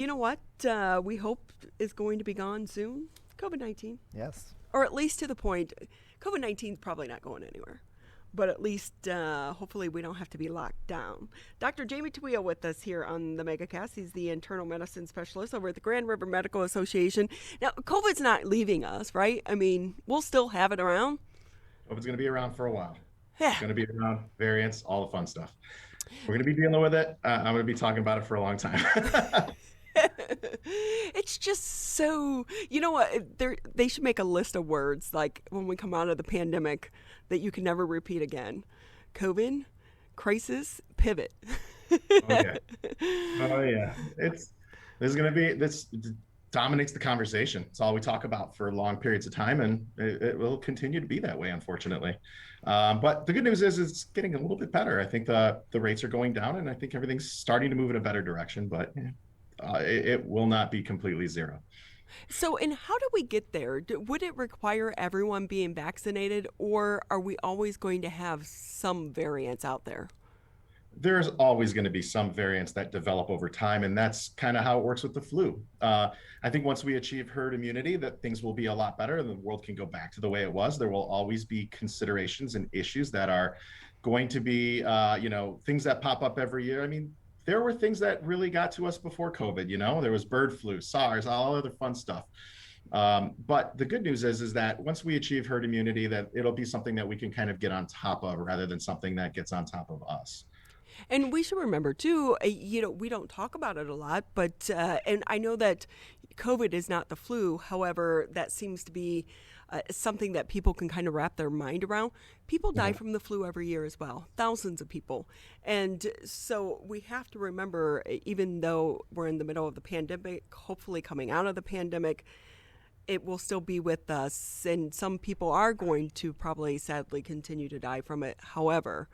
You know what? We hope is going to be gone soon. COVID-19, Yes. or at least to the point. COVID-19 is probably not going anywhere, but at least hopefully we don't have to be locked down. Dr. Jamie Taweel with us here on the MegaCast. He's the internal medicine specialist over at the Grand River Medical Association. Now, COVID's not leaving us, right? I mean, we'll still have it around. Hope it's going to be around for a while. Yeah. It's going to be around, variants, all the fun stuff. We're going to be dealing with it. I'm going to be talking about it for a long time. It's just so, you know what, they should make a list of words like when we come out of the pandemic that you can never repeat again. COVID, crisis, pivot. Oh yeah. Oh yeah. This dominates the conversation. It's all we talk about for long periods of time, and it will continue to be that way, unfortunately. But the good news is it's getting a little bit better. I think the rates are going down, and I think everything's starting to move in a better direction, but it will not be completely zero. So, and how do we get there? Would it require everyone being vaccinated, or are we always going to have some variants out there? There's always going to be some variants that develop over time, and that's kind of how it works with the flu. I think once we achieve herd immunity, that things will be a lot better and the world can go back to the way it was. There will always be considerations and issues that are going to be, things that pop up every year. I mean, there were things that really got to us before COVID. There was bird flu, SARS, all other fun stuff. But the good news is that once we achieve herd immunity, that it'll be something that we can kind of get on top of rather than something that gets on top of us. And we should remember too, we don't talk about it a lot, but and I know that COVID is not the flu. However, that seems to be something that people can kind of wrap their mind around. People die from the flu every year as well, thousands of people. And so we have to remember, even though we're in the middle of the pandemic, hopefully coming out of the pandemic, it will still be with us. And some people are going to probably sadly continue to die from it. However,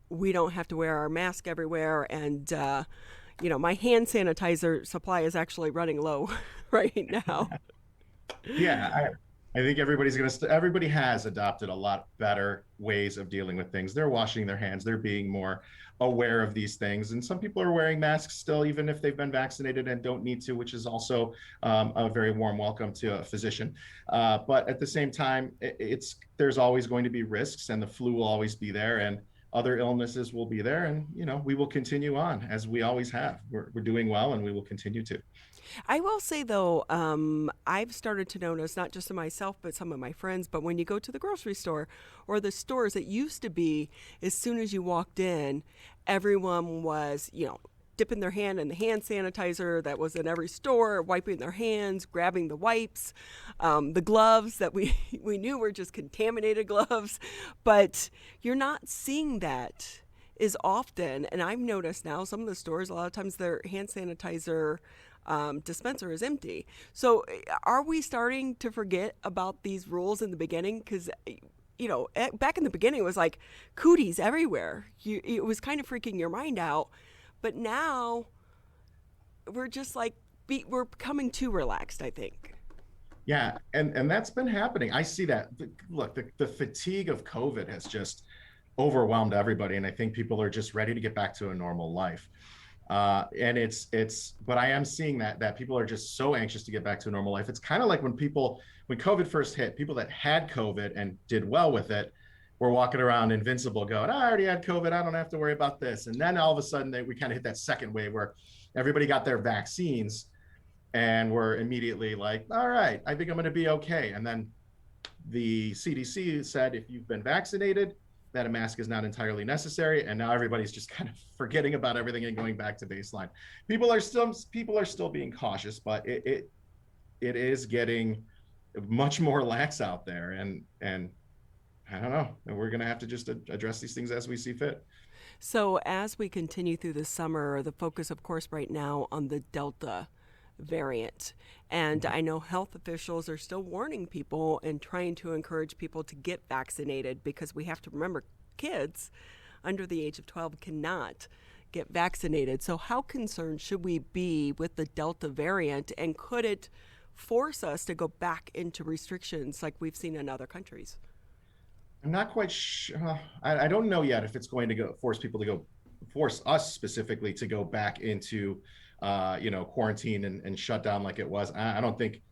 we don't have to wear our mask everywhere, and my hand sanitizer supply is actually running low right now. Yeah, I think everybody has adopted a lot better ways of dealing with things. They're washing their hands, they're being more aware of these things, and some people are wearing masks still, even if they've been vaccinated and don't need to, which is also a very warm welcome to a physician. But at the same time, there's always going to be risks, and the flu will always be there, and other illnesses will be there, and we will continue on as we always have. We're doing well, and we will continue to. I will say though, I've started to notice, not just in myself, but some of my friends, but when you go to the grocery store or the stores, it used to be as soon as you walked in, everyone was, dipping their hand in the hand sanitizer that was in every store, wiping their hands, grabbing the wipes, the gloves that we, we knew were just contaminated gloves. But you're not seeing that as often. And I've noticed now some of the stores, a lot of times their hand sanitizer dispenser is empty. So are we starting to forget about these rules in the beginning? Because back in the beginning, it was like cooties everywhere. It was kind of freaking your mind out. But now we're just like, we're becoming too relaxed, I think. Yeah, and that's been happening. I see that. Look, the fatigue of COVID has just overwhelmed everybody, and I think people are just ready to get back to a normal life. And but I am seeing that people are just so anxious to get back to a normal life. It's kind of like when COVID first hit, people that had COVID and did well with it were walking around invincible going, I already had COVID, I don't have to worry about this. And then all of a sudden we kind of hit that second wave where everybody got their vaccines and were immediately like, all right, I think I'm going to be okay. And then the CDC said, if you've been vaccinated, that a mask is not entirely necessary. And now everybody's just kind of forgetting about everything and going back to baseline. People are still being cautious, but it is getting much more lax out there. And I don't know. We're going to have to just address these things as we see fit. So as we continue through the summer, the focus, of course, right now on the Delta variant. And I know health officials are still warning people and trying to encourage people to get vaccinated, because we have to remember kids under the age of 12 cannot get vaccinated. So how concerned should we be with the Delta variant, and could it force us to go back into restrictions like we've seen in other countries? I'm not quite sure. I don't know yet if it's going to force us specifically to go back into quarantine and shut down like it was. I don't think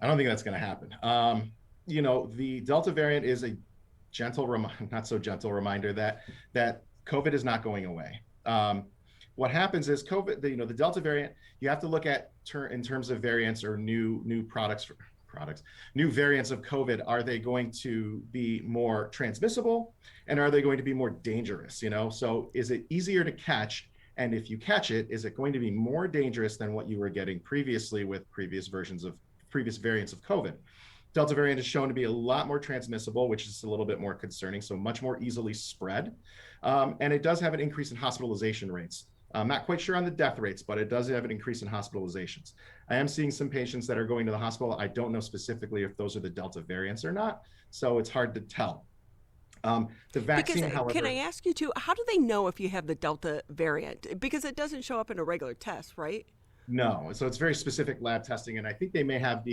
that's going to happen. The Delta variant is a not so gentle reminder that COVID is not going away. What happens is the Delta variant, you have to look at in terms of variants or new products, new variants of COVID. Are they going to be more transmissible, and are they going to be more dangerous? So is it easier to catch? And if you catch it, is it going to be more dangerous than what you were getting previously with previous variants of COVID? Delta variant is shown to be a lot more transmissible, which is a little bit more concerning, so much more easily spread. And it does have an increase in hospitalization rates. I'm not quite sure on the death rates, but it does have an increase in hospitalizations. I am seeing some patients that are going to the hospital. I don't know specifically if those are the Delta variants or not, so it's hard to tell. The vaccine, Because however, can I ask you too, how do they know if you have the Delta variant? Because it doesn't show up in a regular test, right? no. So it's very specific lab testing, and I think they may have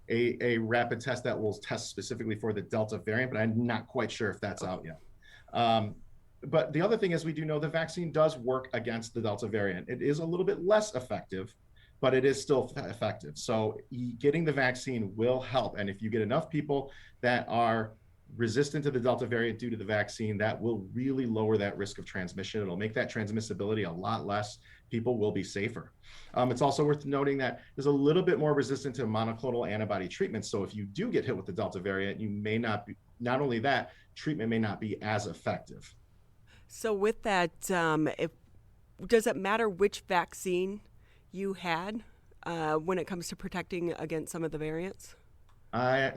a rapid test that will test specifically for the Delta variant, but I'm not quite sure if that's out yet. But the other thing is we do know the vaccine does work against the Delta variant. It is a little bit less effective, but it is still effective. So getting the vaccine will help. And if you get enough people that are resistant to the Delta variant due to the vaccine, that will really lower that risk of transmission. It'll make that transmissibility a lot less. People will be safer. It's also worth noting that there's a little bit more resistant to monoclonal antibody treatment. So if you do get hit with the Delta variant, you may not be, not only that, treatment may not be as effective. So with that, does it matter which vaccine you had when it comes to protecting against some of the variants? I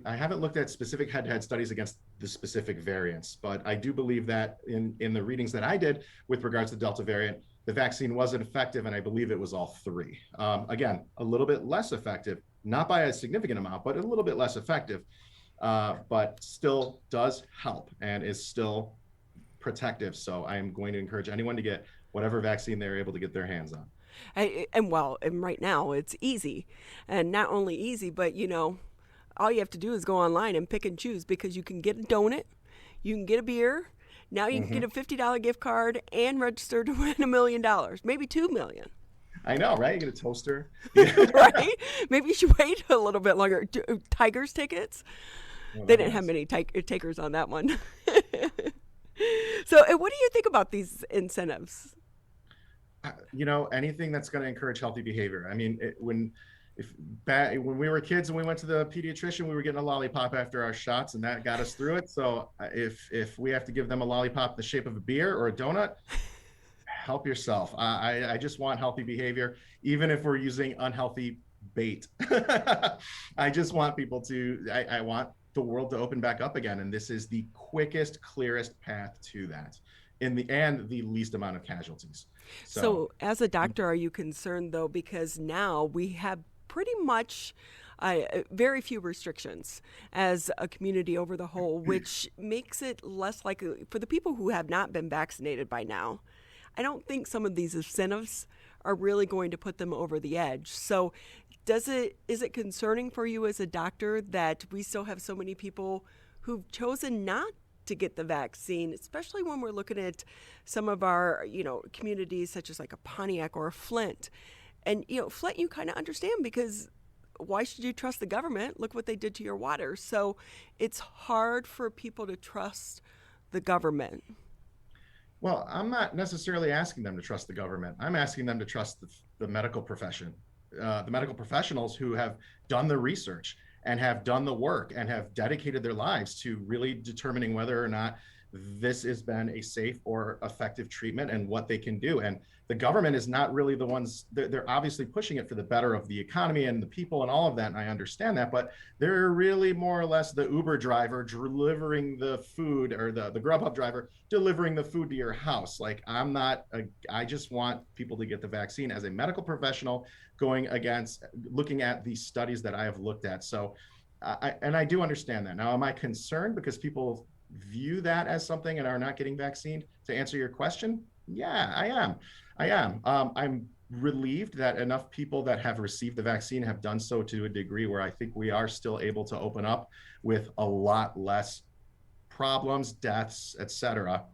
haven't looked at specific head-to-head studies against the specific variants, but I do believe that in the readings that I did with regards to the Delta variant, the vaccine wasn't effective, and I believe it was all three. Again, a little bit less effective, not by a significant amount, but a little bit less effective, but still does help and is still protective. So I am going to encourage anyone to get whatever vaccine they're able to get their hands on. And right now it's easy, and not only easy, but all you have to do is go online and pick and choose, because you can get a donut, you can get a beer, now you can get a $50 gift card and register to win $1 million, maybe 2 million. I know, right? You get a toaster. Right? Maybe you should wait a little bit longer. Tigers tickets? Well, They didn't have many takers on that one. So, what do you think about these incentives? Anything that's going to encourage healthy behavior. I mean, when we were kids and we went to the pediatrician, we were getting a lollipop after our shots, and that got us through it. So if we have to give them a lollipop in the shape of a beer or a donut, help yourself. I just want healthy behavior, even if we're using unhealthy bait. I just want people to. I want the world to open back up again, and this is the quickest, clearest path to that, and the least amount of casualties. So, as a doctor, are you concerned though, because now we have pretty much very few restrictions as a community over the whole, which makes it less likely for the people who have not been vaccinated by now. I don't think some of these incentives are really going to put them over the edge. So is it concerning for you as a doctor that we still have so many people who've chosen not to get the vaccine, especially when we're looking at some of our, communities such as like a Pontiac or a Flint? And, Flint, you kind of understand, because why should you trust the government? Look what they did to your water. So it's hard for people to trust the government. Well, I'm not necessarily asking them to trust the government. I'm asking them to trust the medical profession, the medical professionals who have done the research and have done the work and have dedicated their lives to really determining whether or not this has been a safe or effective treatment and what they can do. And the government is not really the ones, they're obviously pushing it for the better of the economy and the people and all of that, and I understand that, but they're really more or less the Uber driver delivering the food, or the Grubhub driver delivering the food to your house. Like, I just want people to get the vaccine as a medical professional, looking at the studies that I have looked at. So, I do understand that. Now, am I concerned because people view that as something and are not getting vaccinated? To answer your question, yeah, I am. I'm relieved that enough people that have received the vaccine have done so to a degree where I think we are still able to open up with a lot less problems, deaths, etc.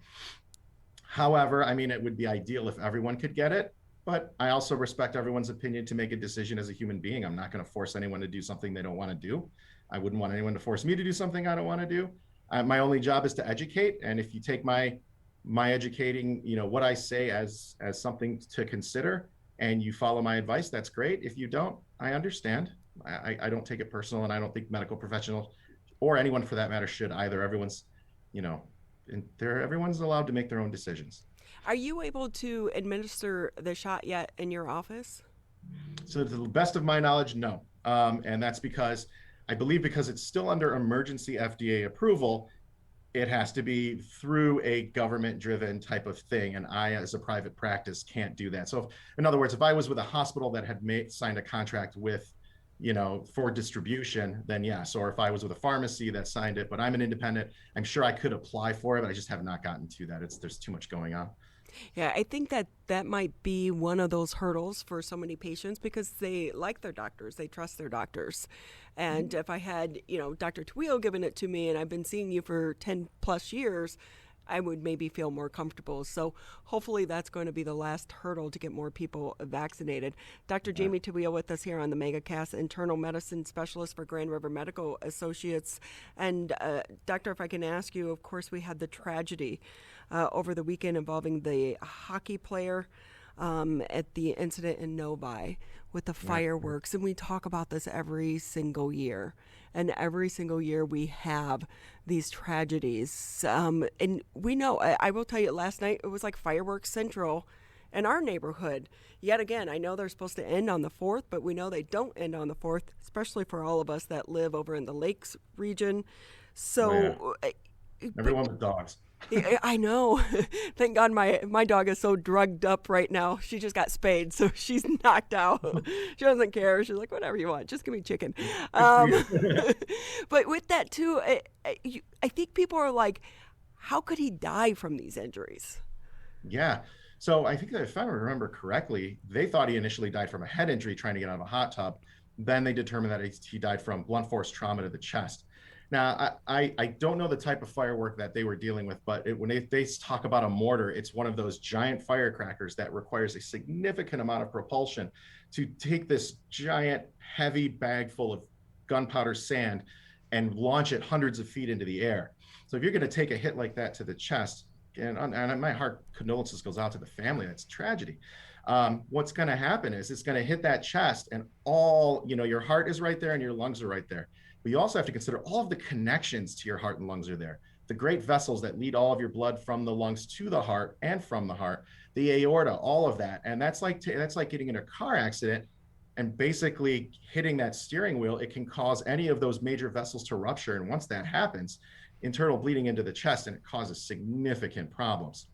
However, I mean, it would be ideal if everyone could get it. but I also respect everyone's opinion to make a decision as a human being. I'm not going to force anyone to do something they don't want to do. I wouldn't want anyone to force me to do something I don't want to do. My only job is to educate, and if you take my educating, what I say as something to consider, and you follow my advice, that's great. If you don't, I understand. I don't take it personal, and I don't think medical professionals or anyone for that matter should either. Everyone's, you know, everyone's allowed to make their own decisions. Are you able to administer the shot yet in your office? So to the best of my knowledge, no. And that's because I believe because it's still under emergency FDA approval, it has to be through a government driven type of thing. And I, as a private practice, can't do that. So in other words, if I was with a hospital that had signed a contract with, for distribution, then yes. Or if I was with a pharmacy that signed it, but I'm an independent, I'm sure I could apply for it, but I just have not gotten to that. There's too much going on. Yeah, I think that might be one of those hurdles for so many patients because they like their doctors, they trust their doctors. And if I had, Dr. Taweel giving it to me and I've been seeing you for 10 plus years, I would maybe feel more comfortable. So hopefully that's going to be the last hurdle to get more people vaccinated. Dr. Jamie Taweel with us here on the MegaCast, internal medicine specialist for Grand River Medical Associates. And doctor, if I can ask you, of course, we had the tragedy over the weekend involving the hockey player at the incident in Novi with the fireworks. And we talk about this every single year. And every single year we have these tragedies. And we know, I will tell you, last night it was like fireworks central in our neighborhood. Yet again, I know they're supposed to end on the 4th, but we know they don't end on the 4th, especially for all of us that live over in the Lakes region. So, everyone with dogs. I know. Thank God my dog is so drugged up right now. She just got spayed, so she's knocked out. She doesn't care. She's like, whatever you want, just give me chicken. But with that too, I think people are like, how could he die from these injuries? Yeah. So I think that if I remember correctly, they thought he initially died from a head injury trying to get out of a hot tub. Then they determined that he died from blunt force trauma to the chest. Now, I don't know the type of firework that they were dealing with, but when they talk about a mortar, it's one of those giant firecrackers that requires a significant amount of propulsion to take this giant, heavy bag full of gunpowder sand and launch it hundreds of feet into the air. So if you're going to take a hit like that to the chest, and my heart condolences goes out to the family, that's a tragedy. What's going to happen is it's going to hit that chest and your heart is right there and your lungs are right there. But you also have to consider all of the connections to your heart and lungs are there. The great vessels that lead all of your blood from the lungs to the heart and from the heart, the aorta, all of that. And that's like getting in a car accident and basically hitting that steering wheel. It can cause any of those major vessels to rupture. And once that happens, internal bleeding into the chest, and it causes significant problems.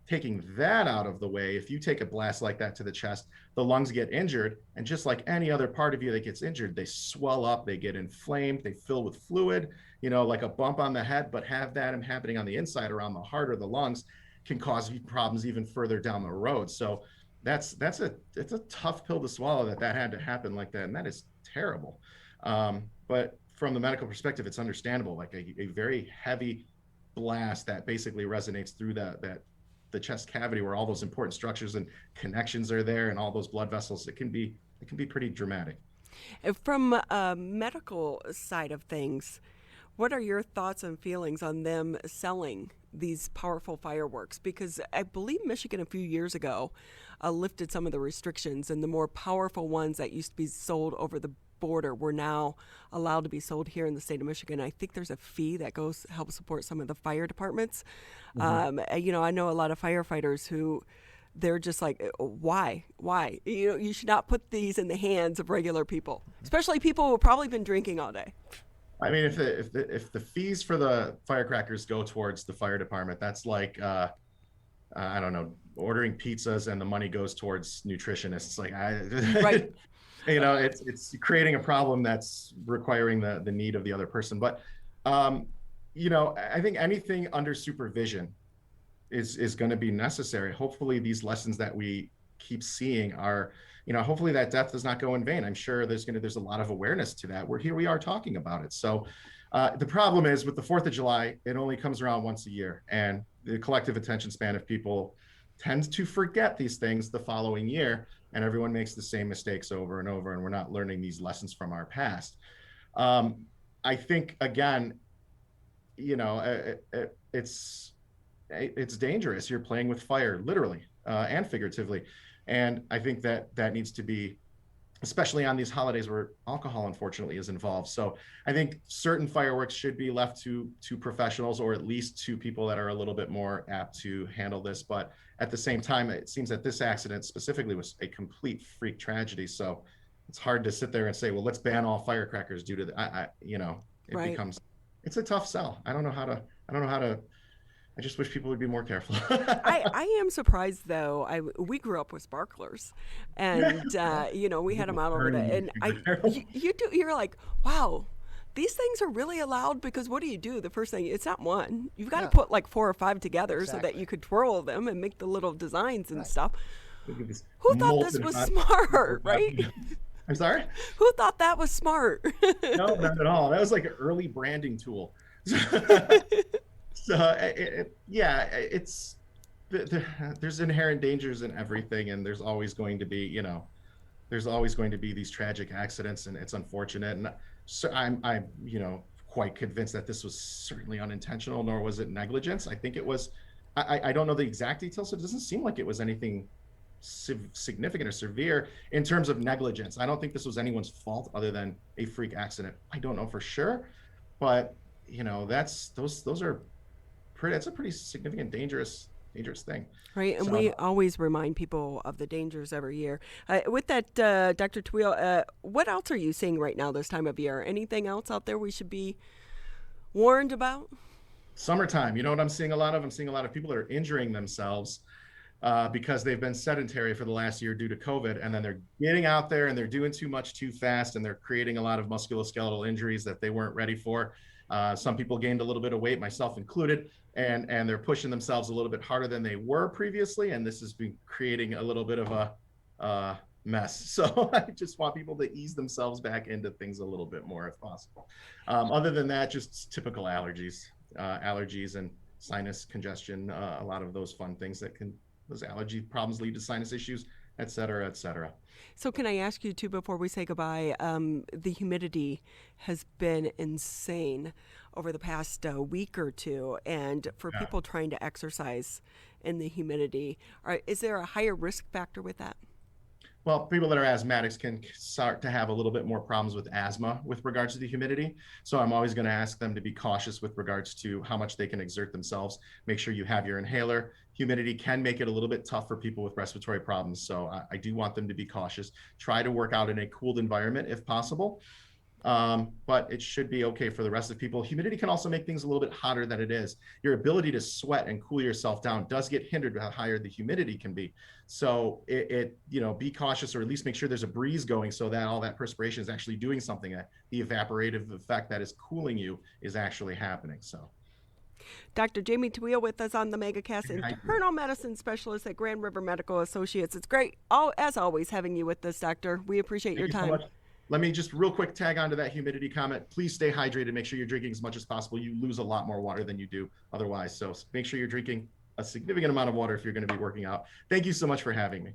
Taking that out of the way, if you take a blast like that to the chest, the lungs get injured. And just like any other part of you that gets injured, they swell up, they get inflamed, they fill with fluid, like a bump on the head, but have that happening on the inside around the heart or the lungs can cause problems even further down the road. So it's a tough pill to swallow that had to happen like that. And that is terrible. But from the medical perspective, it's understandable, like a very heavy blast that basically resonates through the chest cavity where all those important structures and connections are there and all those blood vessels. It can be pretty dramatic. From a medical side of things, what are your thoughts and feelings on them selling these powerful fireworks? Because I believe Michigan a few years ago lifted some of the restrictions, and the more powerful ones that used to be sold over the border were now allowed to be sold here in the state of Michigan. I think there's a fee that helps support some of the fire departments. Mm-hmm. I know a lot of firefighters who they're just like, why? You should not put these in the hands of regular people, especially people who have probably been drinking all day. I mean, if the fees for the firecrackers go towards the fire department, that's like, I don't know, ordering pizzas and the money goes towards nutritionists. Like, right. It's creating a problem that's requiring the need of the other person. But, I think anything under supervision is going to be necessary. Hopefully these lessons that we keep seeing are, hopefully that death does not go in vain. I'm sure there's a lot of awareness to that. Here we are talking about it. So the problem is with the 4th of July, it only comes around once a year, and the collective attention span of people tends to forget these things the following year, and everyone makes the same mistakes over and over, and we're not learning these lessons from our past. I think, again, you know, it's dangerous. You're playing with fire, literally and figuratively, and I think that that needs to be, especially on these holidays where alcohol unfortunately is involved. So I think certain fireworks should be left to professionals, or at least to people that are a little bit more apt to handle this. But at the same time, it seems that this accident specifically was a complete freak tragedy. So it's hard to sit there and say, well, let's ban all firecrackers due to the, you know, it Right. becomes, it's a tough sell. I don't know how to, I just wish people would be more careful. I am surprised though. We grew up with sparklers, and you know, we had them out over Burning the, you and if you're careful. you're like, wow, these things are really allowed, because what do? The first thing, it's not one. You've got to Yeah, put like 4 or 5 together so that exactly. you could twirl them and make the little designs and Right. stuff. Look at this Who thought this molten was hot. smart, right? I'm sorry? Who thought that was smart? No, not at all. That was like an early branding tool. So, yeah, it's there's inherent dangers in everything, and there's always going to be, you know, there's always going to be these tragic accidents, and it's unfortunate. And so I'm, you know, quite convinced that this was certainly unintentional, nor was it negligence. I think it was. I don't know the exact details, so it doesn't seem like it was anything significant or severe in terms of negligence. I don't think this was anyone's fault other than a freak accident. I don't know for sure, but you know, that's those are pretty. That's a pretty significant, dangerous thing. Right, and So we always remind people of the dangers every year. With that, Dr. Taweel, what else are you seeing right now this time of year? Anything else out there we should be warned about? summertime, you know what I'm seeing a lot of? I'm seeing a lot of people that are injuring themselves because they've been sedentary for the last year due to COVID, and then they're getting out there and they're doing too much too fast, and they're creating a lot of musculoskeletal injuries that they weren't ready for. Some people gained a little bit of weight, myself included, and they're pushing themselves a little bit harder than they were previously, and this has been creating a little bit of a mess. So I just want people to ease themselves back into things a little bit more if possible. Other than that, just typical allergies and sinus congestion, a lot of those fun things that can, those allergy problems lead to sinus issues, et cetera, et cetera. So, can I ask you too before we say goodbye? The humidity has been insane over the past week or two, and for Yeah. people trying to exercise in the humidity, is there a higher risk factor with that? Well, people that are asthmatics can start to have a little bit more problems with asthma with regards to the humidity. So I'm always going to ask them to be cautious with regards to how much they can exert themselves. Make sure you have your inhaler. Humidity can make it a little bit tough for people with respiratory problems. So I do want them to be cautious. Try to work out in a cooled environment if possible. But it should be okay for the rest of people. Humidity can also make things a little bit hotter than it is. Your ability to sweat and cool yourself down does get hindered by how higher the humidity can be. So you know, be cautious, or at least make sure there's a breeze going so that all that perspiration is actually doing something. That the evaporative effect that is cooling you is actually happening. So, Dr. Jamie Taweel with us on the MegaCast, internal medicine specialist at Grand River Medical Associates. It's great, as always, having you with us, Doctor. We appreciate your thank you so time. much. Let me just real quick tag onto that humidity comment. Please stay hydrated. Make sure you're drinking as much as possible. You lose a lot more water than you do otherwise. So make sure you're drinking a significant amount of water if you're going to be working out. Thank you so much for having me.